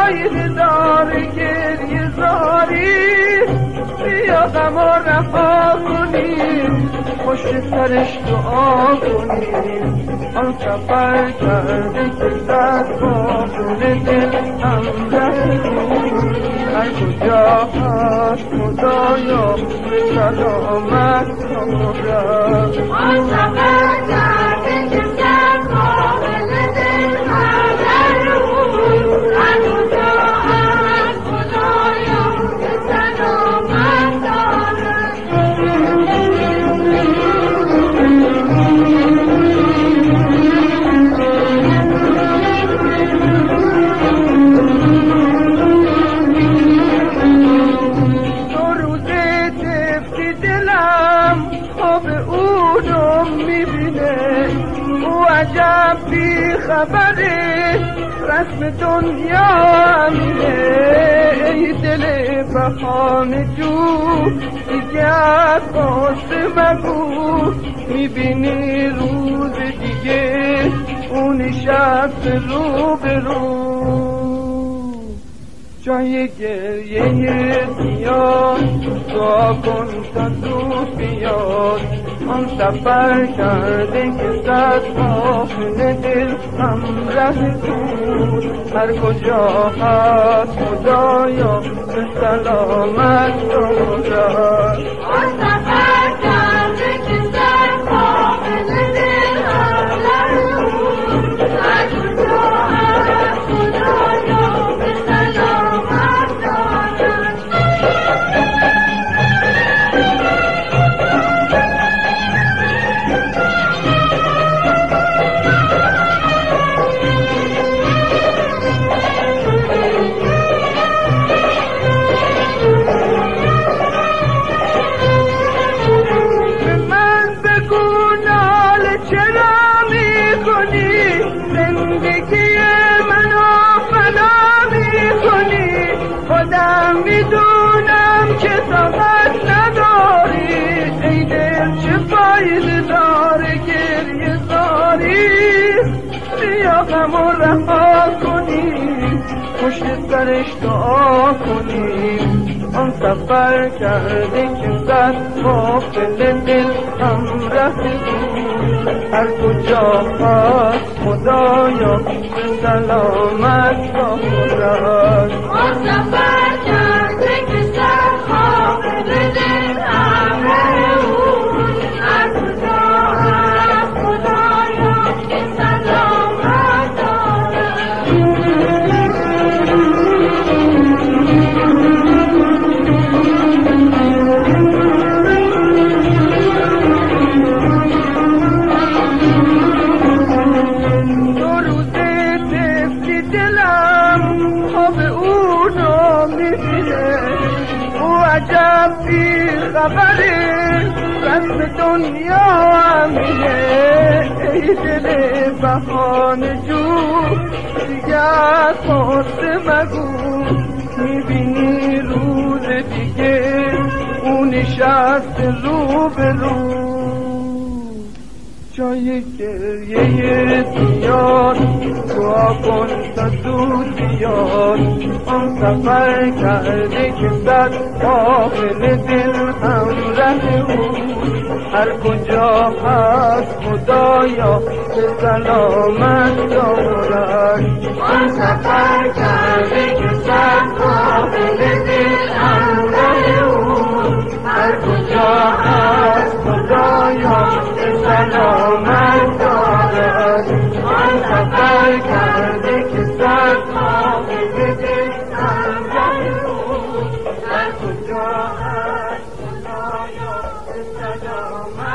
فایده داره گریه زاری، بیا غم و رها کنیم پشت سرش دعا کنیم. آن سفر کرده که زد با خون دل همراه بود، هر کجا هست خدایا به سلامت آمد. آن سفر کرده که زد با خون دل همراه بود، هر کجا هست خدایا به سلامت آمد. عجب بی خبره رسم دنیا همینه، ای دل بهانه جو دیگه از قصه مگو. میبینی روز دیگه اون نشست رو به رو، جای گریه بیاد دعا کن تا زود بیاد. آن سفر کرده که صد قافله دل همراه بود، هر کجا هست خدایا به سلامت آمد. آن سفر کرده که صد قافله دل همراه بود، هر کجا هست خدایا به سلامت آمد. میدونم که طاقت نداری، ای دل چه فایده داره گریه زاری، بیا غم و رها کنی پشت سرش دعا کنی. آن سفر کرده که صد قافله دل همراه بود، هر کجا هست خدایا به سلامت آمد. آن سفر کرده که صد قافله دل همراه بود، هر کجا هست خدایا به سلامت آمد. عجب بی خبره رسم دنیا همینه، ای دل بهانه جو دیگه از قصه مگو. میبینی روز دیگه اون نشست رو به رو، جای گریه بیاد دعا کن تا زود بیاد. آن سفر کرده که صد قافله دل همراه بود، هر کجا هست خدایا به سلامت آمد. آن سفر کرده که صد قافله دل همراه بود، هر کجا هست خدایا به سلامت آمد. آن سفر کرده که صد قافله دل همراه بود، هر کجا هست خدایا به سلامت